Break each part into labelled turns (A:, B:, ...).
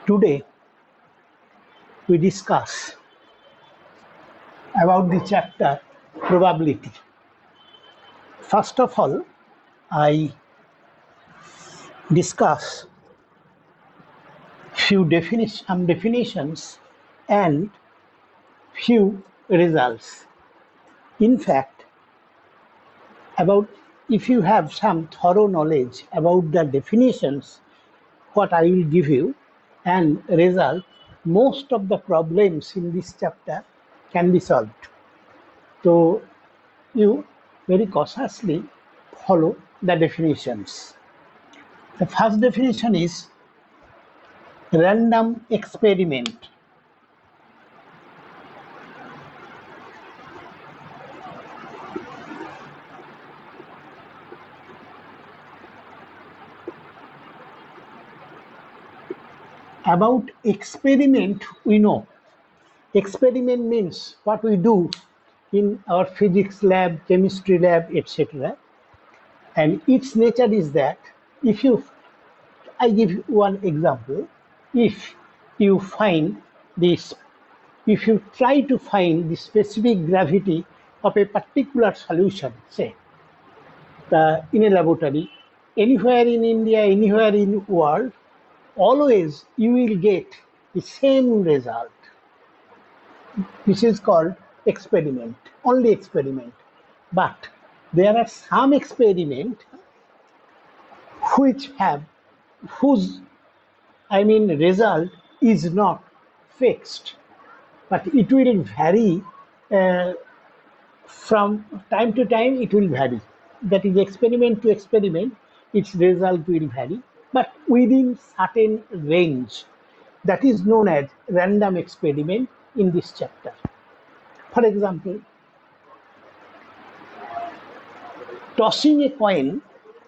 A: Today we discuss about the chapter probability. First of all, I discuss some definitions and few results. In fact, about if you have some thorough knowledge about the definitions, what I will give you and result, most of the problems in this chapter can be solved. So you very cautiously follow the definitions. The first definition is random experiment. About experiment, we know. Experiment means what we do in our physics lab, chemistry lab, etc. And its nature is that I give you one example. If you try to find the specific gravity of a particular solution, say, in a laboratory, anywhere in India, anywhere in the world, always you will get the same result. This is called experiment, only experiment. But there are some experiment whose result is not fixed, but it will vary from time to time. It will vary. That is experiment to experiment. Its result will vary, but within certain range. That is known as random experiment in this chapter. For example, tossing a coin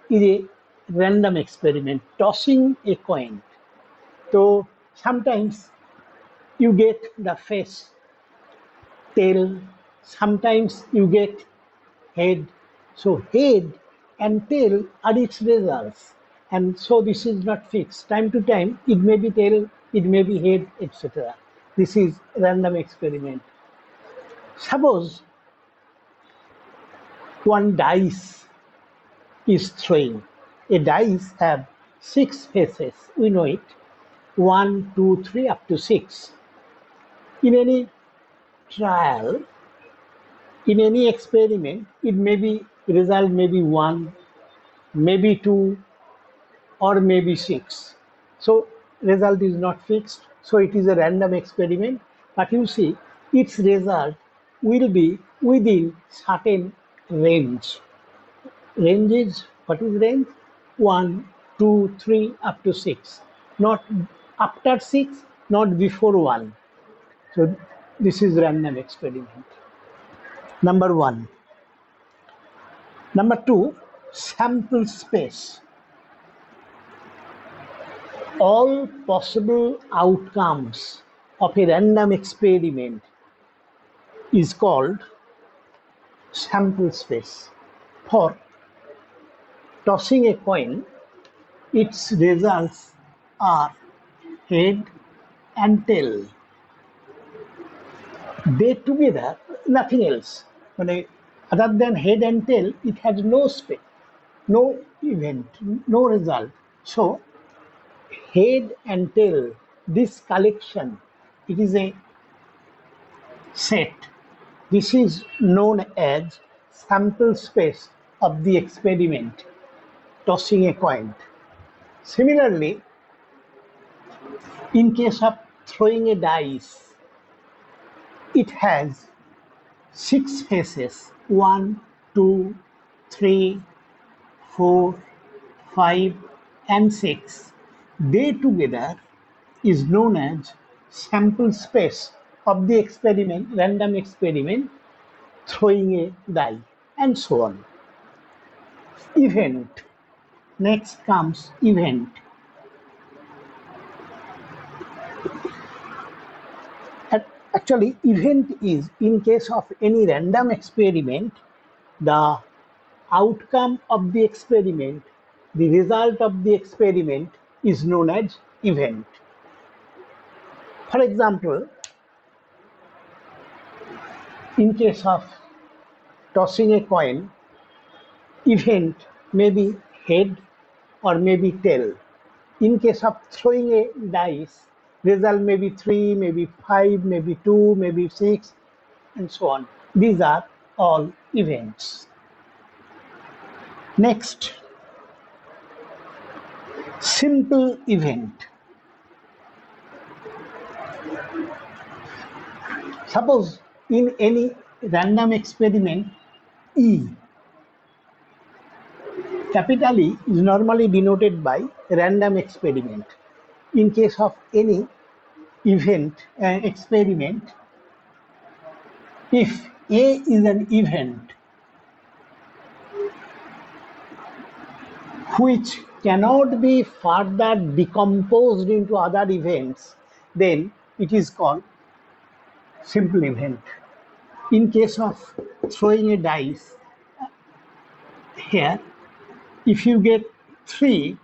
A: is a random experiment. Tossing a coin. So sometimes you get the face, tail, sometimes you get head. So head and tail are its results. And so this is not fixed. Time to time, it may be tail, it may be head, etc. This is random experiment. Suppose one dice is throwing. A dice have 6 faces. We know it. 1, 2, 3, up to 6. In any trial, in any experiment, result may be 1, maybe 2, or maybe 6. So result is not fixed. So it is a random experiment. But you see, its result will be within certain range. Range is, what is range? 1, 2, 3, up to 6. Not after 6, not before 1. So this is random experiment. Number 1. Number 2, sample space. All possible outcomes of a random experiment is called sample space. For tossing a coin, its results are head and tail. They together, nothing else. Other than head and tail, it has no space, no event, no result. So head and tail, this collection, it is a set. This is known as sample space of the experiment, tossing a coin. Similarly, in case of throwing a dice, it has 6 faces, 1, 2, 3, 4, 5, and 6. They together is known as sample space of the experiment, random experiment, throwing a die, and so on. Event. Next comes event. Actually, event is, in case of any random experiment, the outcome of the experiment, the result of the experiment is known as event. For example, in case of tossing a coin, event may be head or maybe tail. In case of throwing a dice, result may be 3, maybe 5, maybe 2, maybe 6, and so on. These are all events. Next, simple event. Suppose in any random experiment, E, capital E is normally denoted by random experiment. In case of any event, experiment, if A is an event which cannot be further decomposed into other events, then it is called simple event. In case of throwing a dice, here, if you get 3,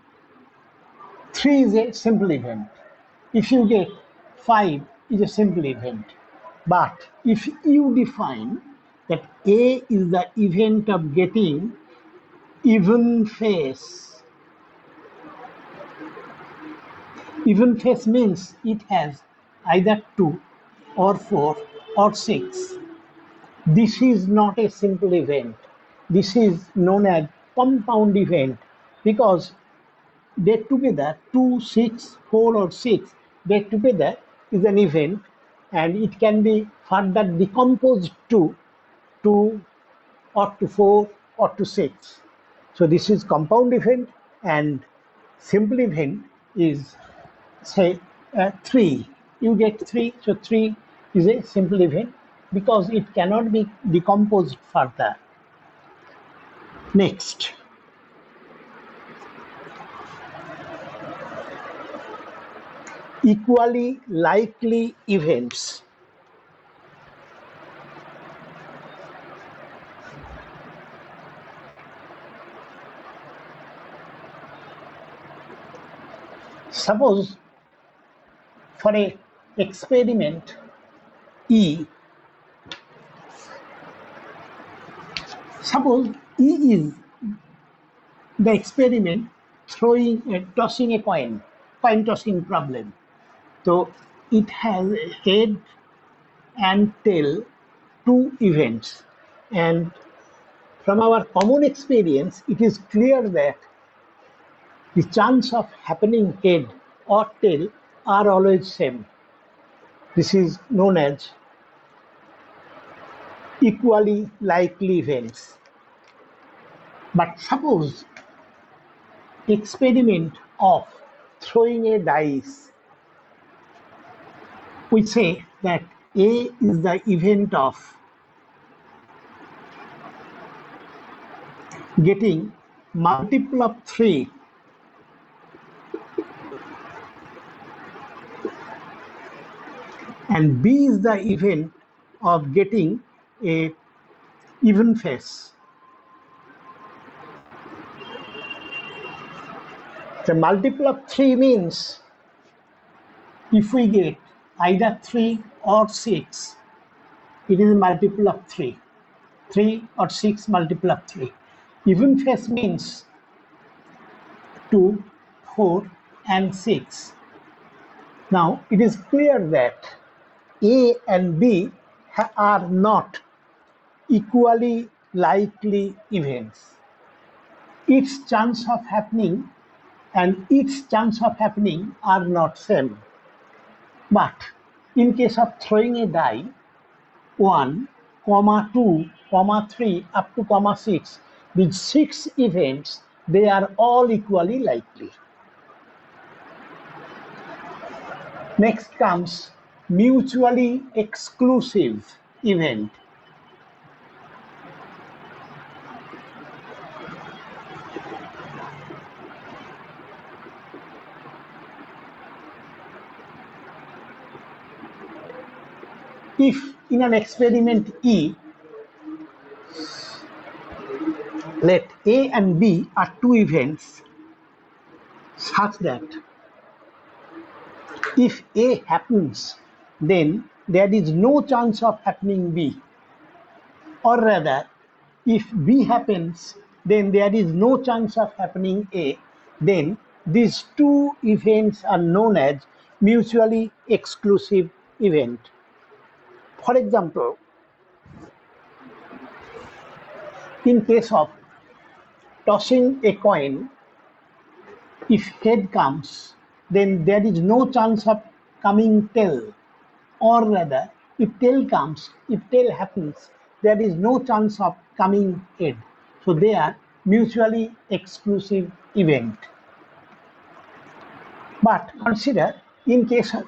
A: 3 is a simple event. If you get 5, is a simple event. But if you define that A is the event of getting even face means it has either 2 or 4 or 6. This is not a simple event. This is known as compound event because they together 2, 6, 4 or 6, they together is an event and it can be further decomposed to 2 or to 4 or to 6. So this is compound event, and simple event is say 3. You get 3, so 3 is a simple event because it cannot be decomposed further. Next, equally likely events. Suppose for a experiment E, suppose E is the experiment tossing a coin tossing problem. So it has head and tail, 2 events, and from our common experience it is clear that the chance of happening head or tail are always same. This is known as equally likely events. But suppose experiment of throwing a dice, we say that A is the event of getting multiple of 3 and B is the event of getting a even face. The multiple of 3 means if we get either 3 or 6, it is a multiple of 3. 3 or 6 multiple of 3. Even face means 2, 4 and 6. Now it is clear that A and B are not equally likely events. Its chance of happening and its chance of happening are not same. But in case of throwing a die, 1, 2, 3 up to 6, with 6 events, they are all equally likely. Next comes mutually exclusive event. If in an experiment E, let A and B are 2 events such that if A happens then there is no chance of happening B. Or rather, if B happens, then there is no chance of happening A. Then these two events are known as mutually exclusive event. For example, in case of tossing a coin, if head comes, then there is no chance of coming tail. Or rather, if tail happens, there is no chance of coming head. So they are mutually exclusive event. But consider in case of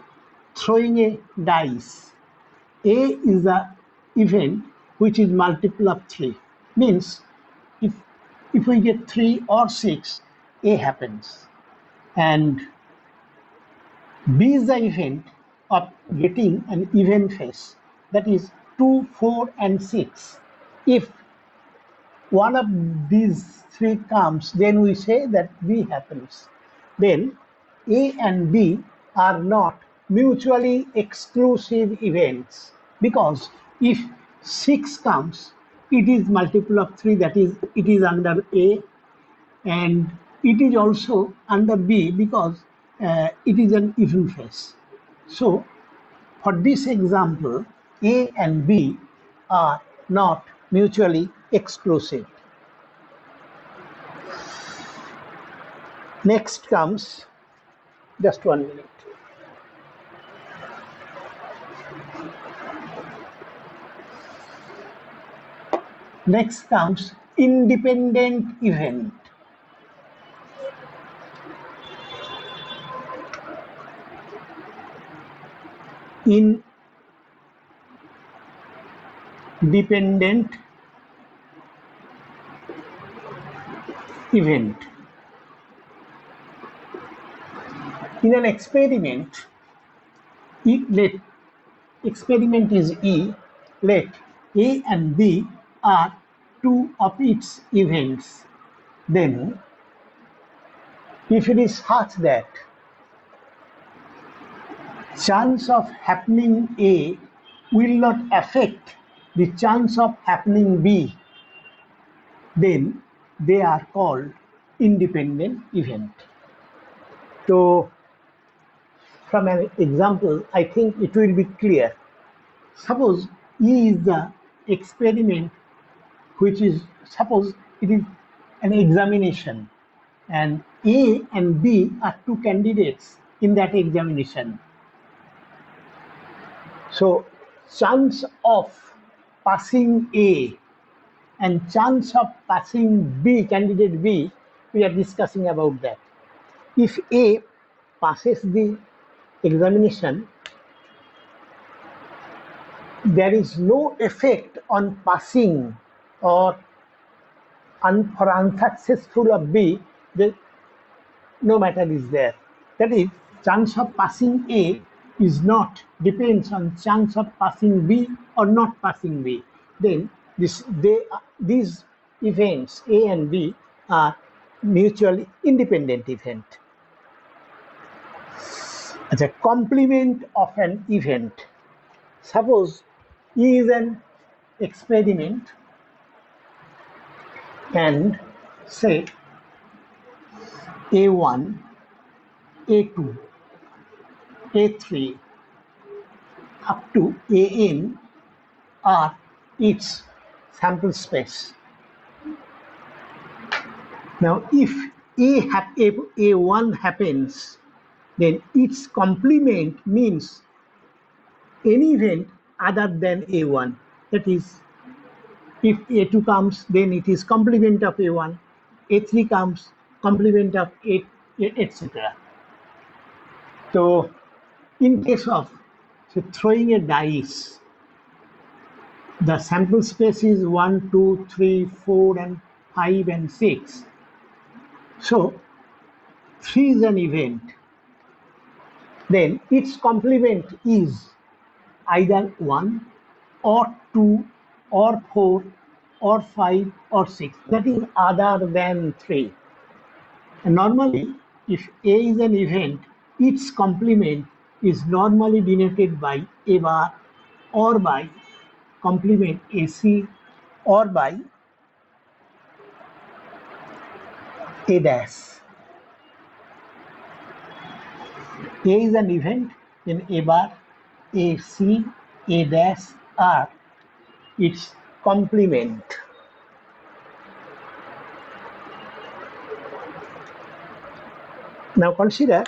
A: throwing a dice, A is the event which is multiple of 3. Means if we get 3 or 6, A happens. And B is the event of getting an even face, that is 2, 4, and 6. If one of these 3 comes, then we say that B happens. Then A and B are not mutually exclusive events, because if 6 comes, it is multiple of 3, that is, it is under A, and it is also under B because it is an even face. So for this example, A and B are not mutually exclusive. Next comes, just 1 minute. Next comes independent event. Independent event. In an experiment, experiment is E, let A and B are two of its events. Then, if it is such that chance of happening A will not affect the chance of happening B, then they are called independent event. So, from an example, I think it will be clear. Suppose E is the experiment which is, suppose it is an examination, and A and B are two candidates in that examination. So chance of passing A and chance of passing B, candidate B, we are discussing about that. If A passes the examination, there is no effect on passing or for unsuccessful of B, no matter is there. That is, chance of passing A is not depends on chance of passing B or not passing B. Then these events A and B are mutually independent event. As a complement of an event, suppose E is an experiment and say A1, A2, A3 up to AN are its sample space. Now if A1 happens, then its complement means any event other than A1. That is, if A2 comes, then it is complement of A1. A3 comes, complement of A, etc. So, in case of throwing a dice, the sample space is 1, 2, 3, 4, and 5, and 6. So, 3 is an event. Then its complement is either 1 or 2 or 4 or 5 or 6. That is other than 3. And normally, if A is an event, its complement is normally denoted by a bar or by complement AC or by a dash. A is an event, then a bar, a C, a dash are its complement. Now consider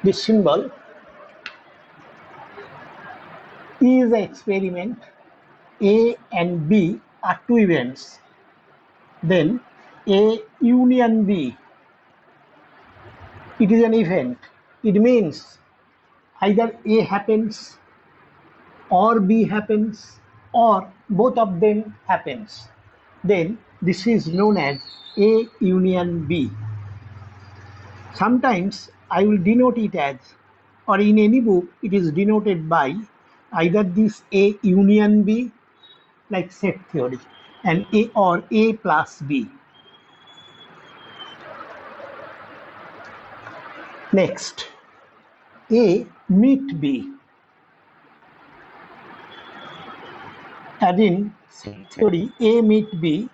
A: this symbol. E is an experiment. A and B are two events. Then A union B, it is an event. It means either A happens or B happens or both of them happens. Then this is known as A union B. Sometimes I will denote it as, or in any book it is denoted by either this A union B, like set theory, and A or A plus B. Next, A meet B. As in set theory, A meet B,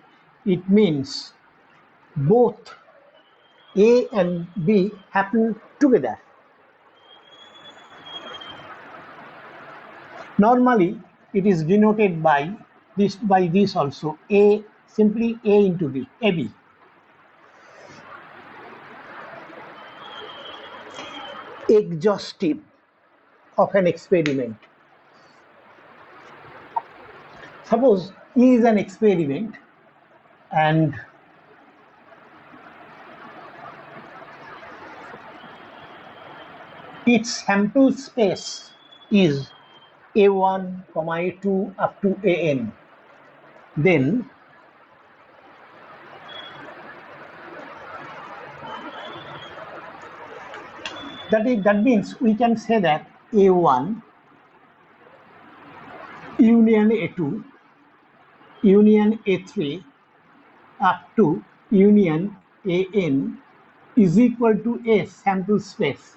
A: it means both A and B happen together. Normally, it is denoted by this also, A, simply A into B, AB. Exhaustive of an experiment. Suppose E is an experiment and its sample space is A1, A2 up to AN. Then that means we can say that A1 union A2 union A3 up to union AN is equal to A sample space.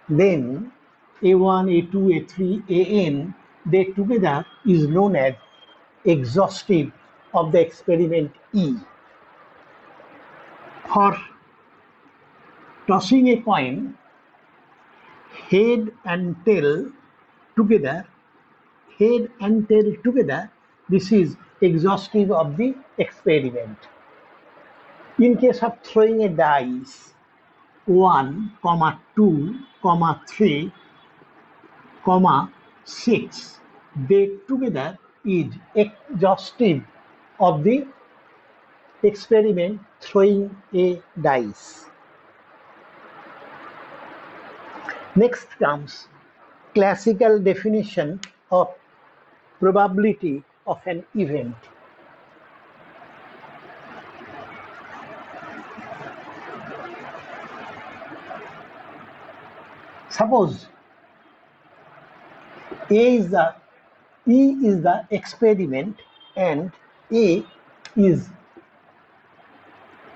A: Then A1, A2, A3, AN, they together is known as exhaustive of the experiment E. For tossing a coin, head and tail together, this is exhaustive of the experiment. In case of throwing a dice, 1, 2, 3, 6, they together is exhaustive of the experiment throwing a dice. Next comes classical definition of probability of an event. Suppose E is the experiment and A is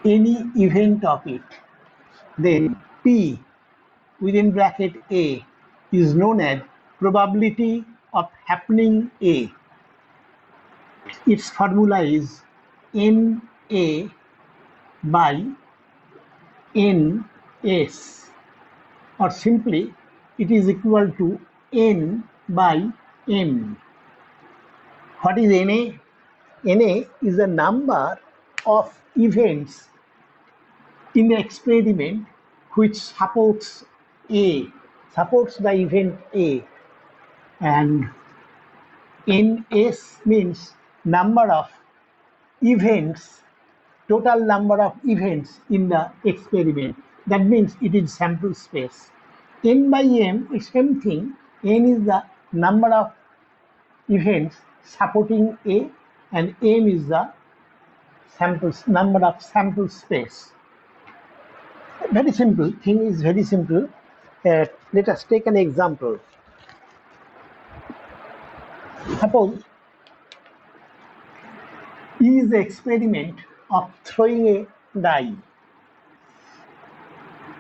A: any event of it. Then P within bracket A is known as probability of happening A. Its formula is NA by NS, or simply it is equal to N by M. What is NA? NA is the number of events in the experiment which supports the event A, and NS means number of events, total number of events in the experiment. That means it is sample space. N by M is same thing. N is the number of events supporting A and M is the number of sample space. Very simple, thing is very simple. Let us take an example. Suppose E is the experiment of throwing a die.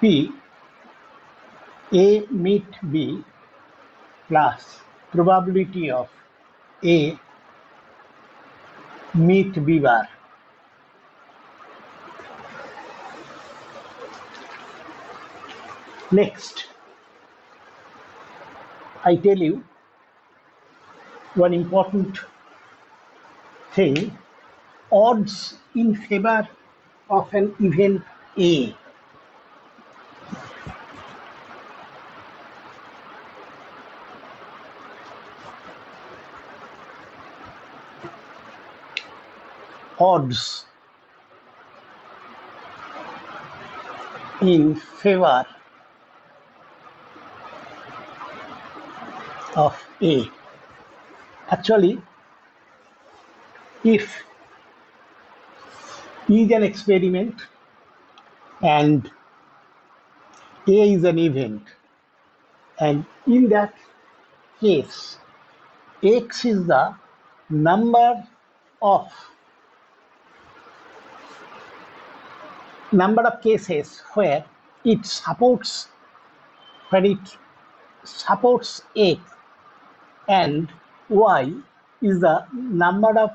A: P A meet B plus probability of A meet B bar. Next, I tell you one important thing: odds in favor of an event A. Odds in favor of A. Actually, if E is an experiment and A is an event, and in that case, X is the number of cases where it supports X, and Y is the number of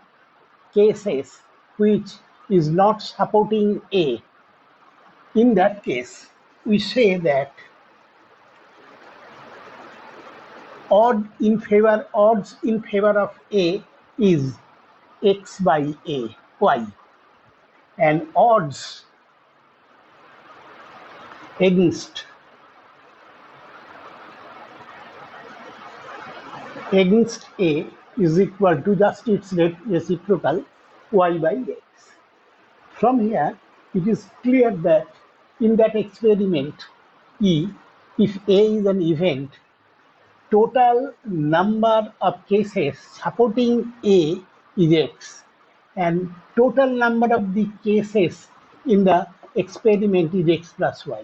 A: cases which is not supporting A. In that case, we say that odds in favor of A is X by A, Y, and odds against A is equal to just its reciprocal, Y by X. From here, it is clear that in that experiment E, if A is an event, total number of cases supporting A is X, and total number of the cases in the experiment is X plus Y.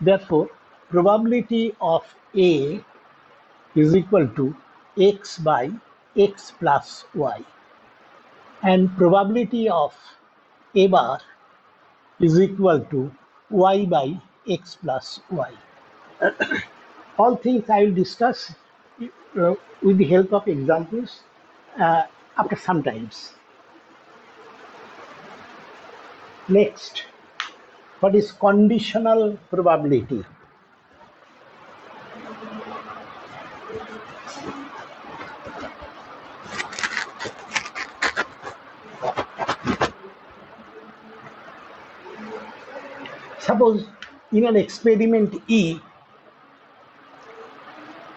A: Therefore, probability of A is equal to X by X plus Y, and probability of A bar is equal to Y by X plus Y. All things I will discuss with the help of examples after some times. Next, what is conditional probability? Suppose in an experiment E,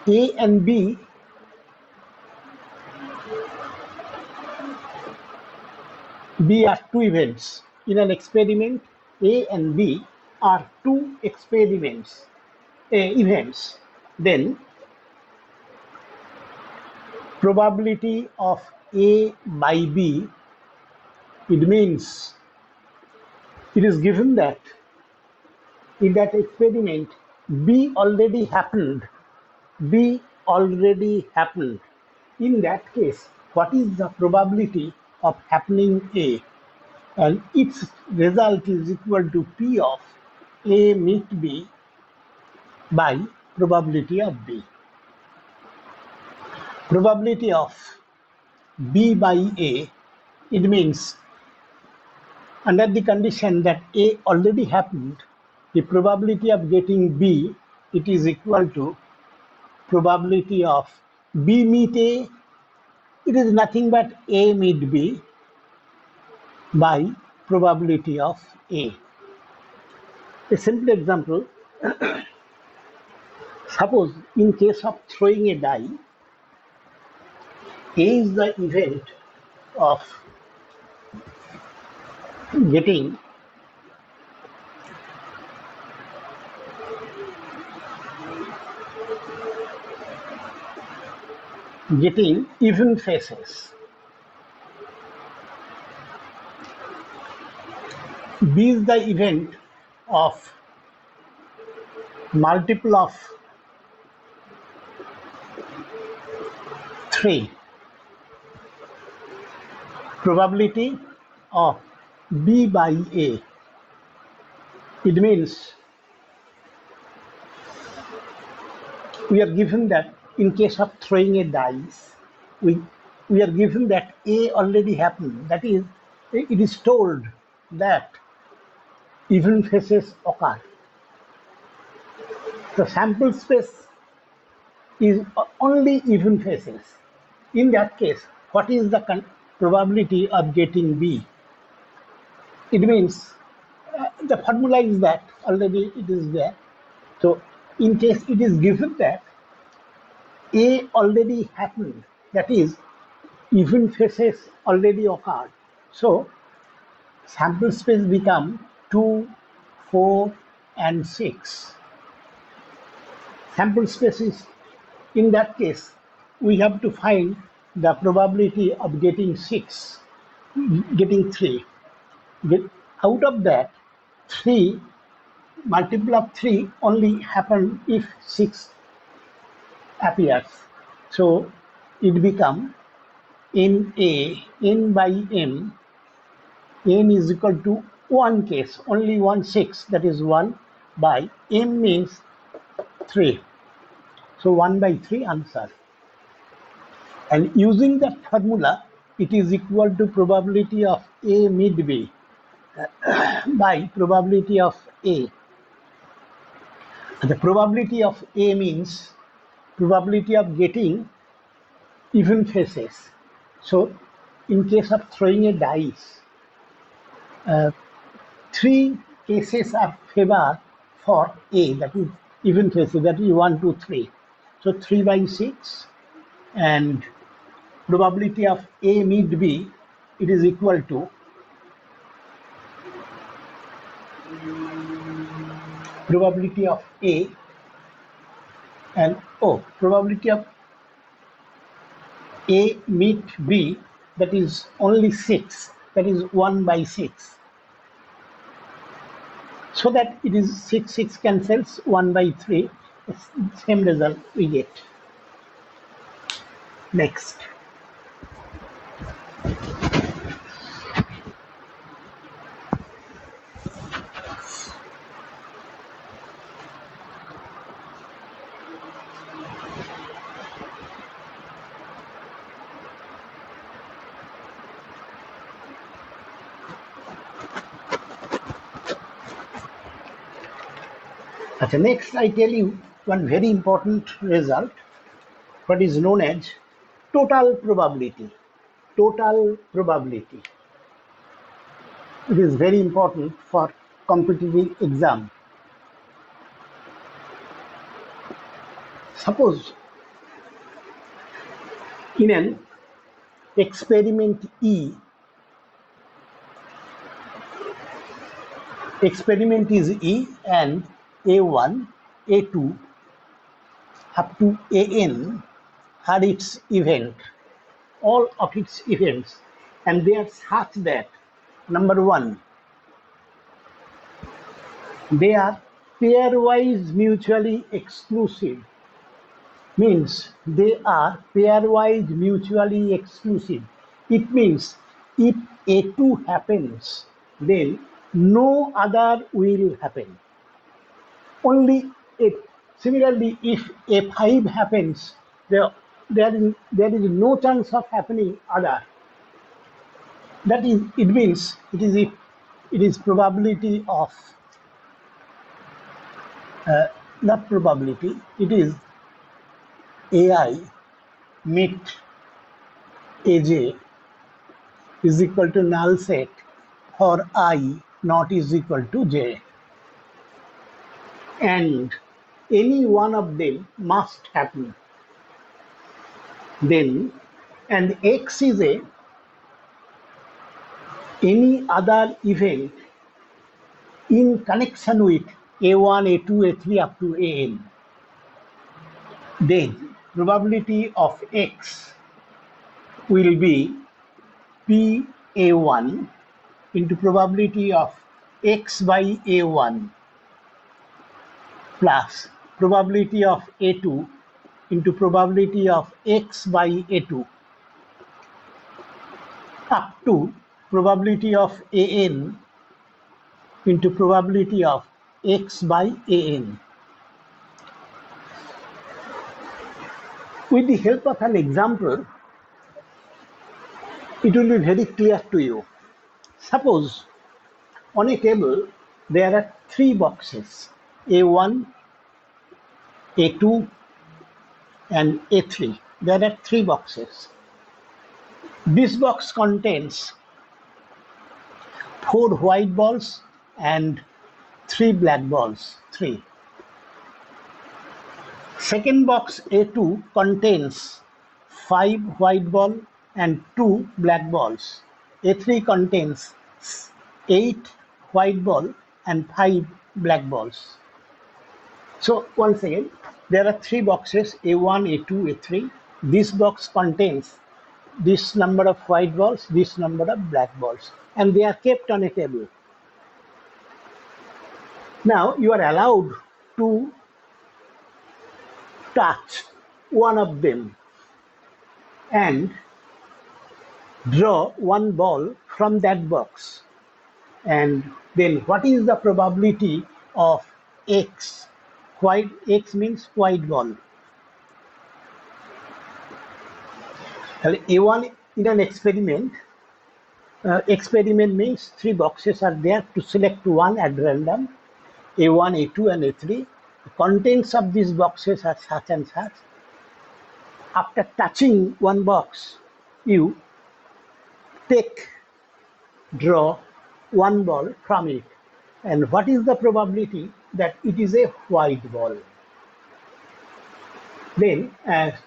A: A and B are two events. In an experiment, A and B are two events. Then probability of A by B, it means it is given that in that experiment B already happened. In that case, what is the probability of happening A? And its result is equal to P of A meet B by probability of B. Probability of B by A, it means under the condition that A already happened, the probability of getting B, it is equal to probability of B meet A. It is nothing but A meet B by probability of A. A simple example, suppose in case of throwing a die, A is the event of getting even faces. B is the event of multiple of 3. Probability of B by A, it means we are given that in case of throwing a dice, we, we are given that A already happened. That is, it is told that even faces occur. The sample space is only even faces. In that case, what is the probability of getting B? It means the formula is that already it is there. So in case it is given that A already happened, that is even faces already occurred. So sample space become 2, 4, and 6. Sample space is, in that case, we have to find the probability of getting 6, getting 3. Out of that, 3, multiple of 3 only happen if 6 appears. So it becomes n by m, n is equal to one case, only 1 6, that is 1 by m means 3. So 1 by 3 answer. And using that formula, it is equal to probability of A mid B by probability of A. The probability of A means probability of getting even faces. So in case of throwing a dice, 3 cases are favor for A, that is even faces, that is 1, 2, 3. So 3 by 6, and probability of A mid B, it is equal to probability of A and probability of A meet B, that is only 6, that is 1 by 6. So that it is 6, 6 cancels, 1 by 3, it's the same result we get. Next. Next, I tell you one very important result, what is known as total probability. Total probability. It is very important for competitive exam. Suppose in an experiment E, experiment is E and A1, A2 up to AN are its event, all of its events, and they are such that, number one, they are pairwise mutually exclusive, means they are pairwise mutually exclusive. It means if A2 happens, then no other will happen. Only if, similarly, if A5 happens, there is no chance of happening other. That is, it means it is probability of, not probability, it is AI meet AJ is equal to null set for I not is equal to J. And any one of them must happen. Then, and X is any other event in connection with A1, A2, A3 up to AN. Then probability of X will be PA1 into probability of X by A1 plus probability of A2 into probability of X by A2 up to probability of AN into probability of X by AN. With the help of an example, it will be very clear to you. Suppose on a table there are three boxes, A1, A2, and A3. There are three boxes. This box contains four white balls and three black balls. Three. Second box A2 contains five white ball and two black balls. A3 contains eight white ball and five black balls. So once again, there are three boxes, A1, A2, A3. This box contains this number of white balls, this number of black balls, and they are kept on a table. Now you are allowed to touch one of them and draw one ball from that box. And then what is the probability of X? White X means white ball. A1 in an experiment, experiment means three boxes are there to select one at random, A1, A2 and A3. The contents of these boxes are such and such. After touching one box, you draw one ball from it. And what is the probability that it is a white ball? Then,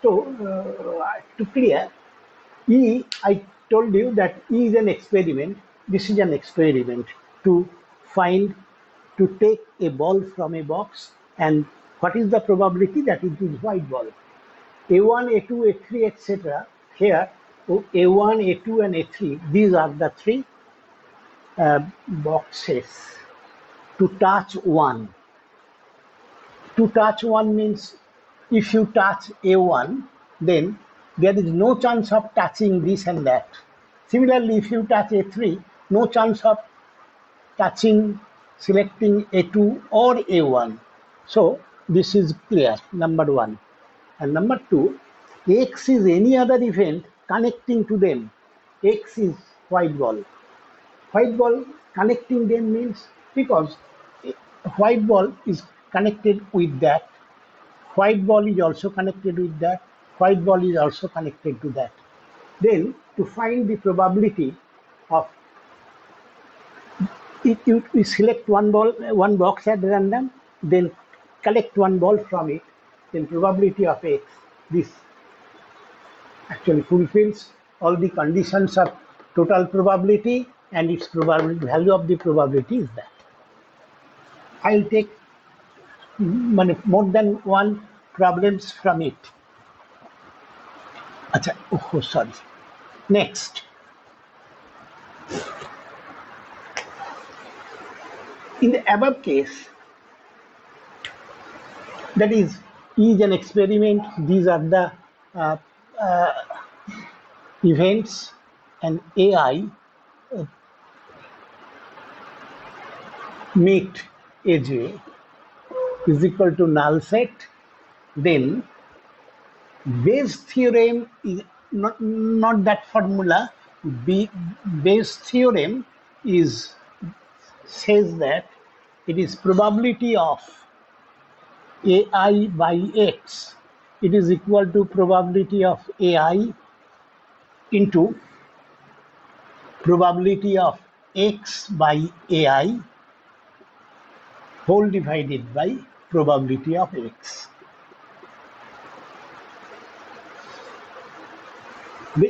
A: to clear, I told you that E is an experiment. This is an experiment to take a ball from a box, and what is the probability that it is white ball? A1, A2, A3, etc. Here, A1, A2, and A3, these are the three boxes. To touch one. To touch one means if you touch A1, then there is no chance of touching this and that. Similarly, if you touch A3, no chance of selecting A2 or A1. So this is clear, number one. And number two, X is any other event connecting to them. X is white ball. White ball connecting them means because white ball is connected with that, white ball is also connected with that, white ball is also connected to that. Then to find the probability of if you select one box at random, then collect one ball from it, then probability of X, this actually fulfills all the conditions of total probability, and its value of the probability is that. I'll take more than one problems from it. Sorry. Next. In the above case, that is an experiment. These are the events, and AI meet AJ is equal to null set. Then Bayes theorem is not that formula. Bayes theorem says that it is probability of AI by X. It is equal to probability of AI into probability of X by AI whole divided by probability of X.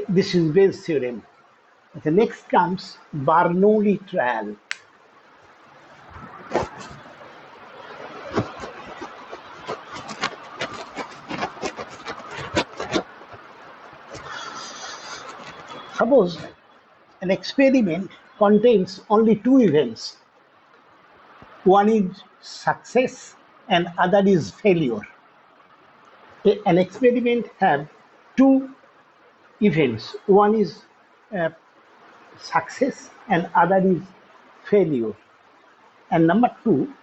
A: This is Bayes theorem. The next comes Bernoulli trial. Suppose an experiment contains only two events. One is success and other is failure. An experiment has two events. One is success and other is failure. And number two,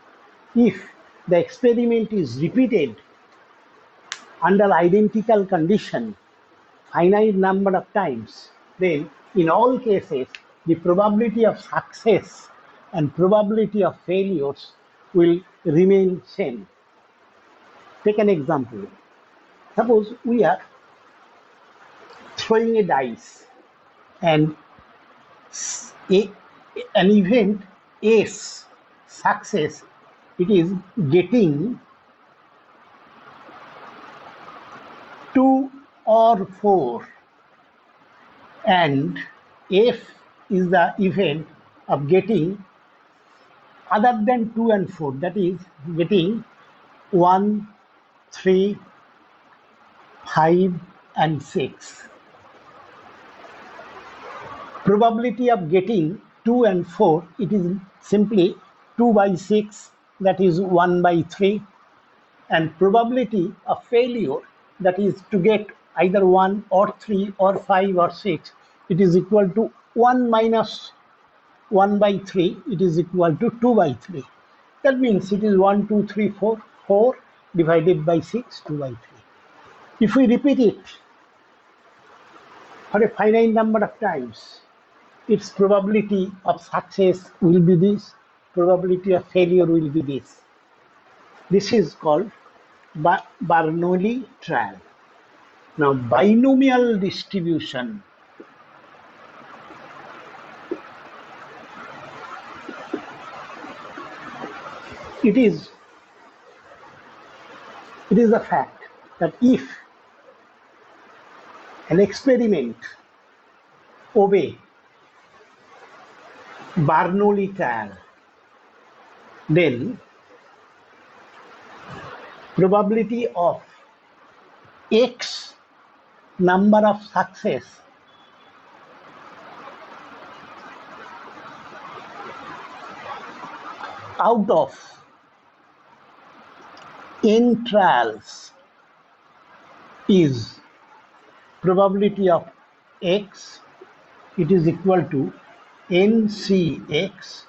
A: if the experiment is repeated under identical condition finite number of times, then in all cases the probability of success and probability of failures will remain same. Take an example. Suppose we are throwing a dice and a, an event S success, it is getting 2 or 4, and F is the event of getting other than 2 and 4, that is getting 1, 3, 5 and 6. Probability of getting 2 and 4, it is simply 2 by 6, that is 1 by 3, and probability of failure, that is to get either 1 or 3 or 5 or 6, it is equal to 1 minus 1 by 3, it is equal to 2 by 3. That means it is 1, 2, 3, 4, 4 divided by 6, 2 by 3. If we repeat it for a finite number of times, its probability of success will be this, probability of failure will be this. This is called Bernoulli trial. Now, binomial distribution. It is a fact that if an experiment obey Bernoulli trial, then probability of X number of success out of n trials is probability of X, it is equal to NCX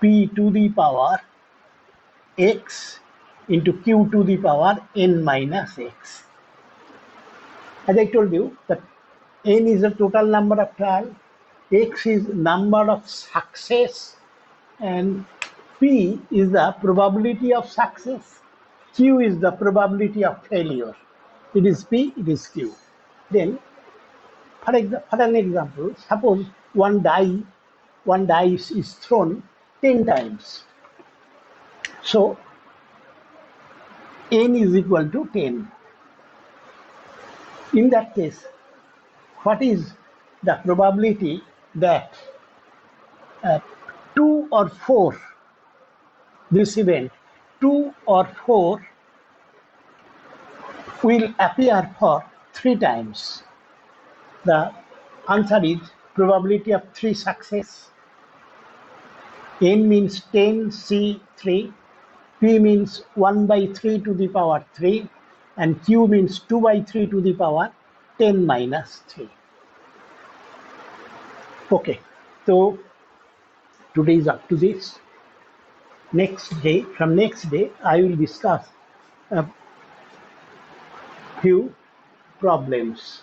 A: P to the power X into Q to the power N minus X. As I told you that N is the total number of trials, X is number of success, and P is the probability of success, Q is the probability of failure. It is P, it is Q. Then for an example, suppose one dice is thrown 10 times. So N is equal to 10. In that case, what is the probability that 2 or 4, this event, 2 or 4 will appear for 3 times? The answer is probability of 3 success. N means 10, C 3, P means 1 by 3 to the power 3, and Q means 2 by 3 to the power 10 minus 3. Okay, so today is up to this. From next day, I will discuss a few problems.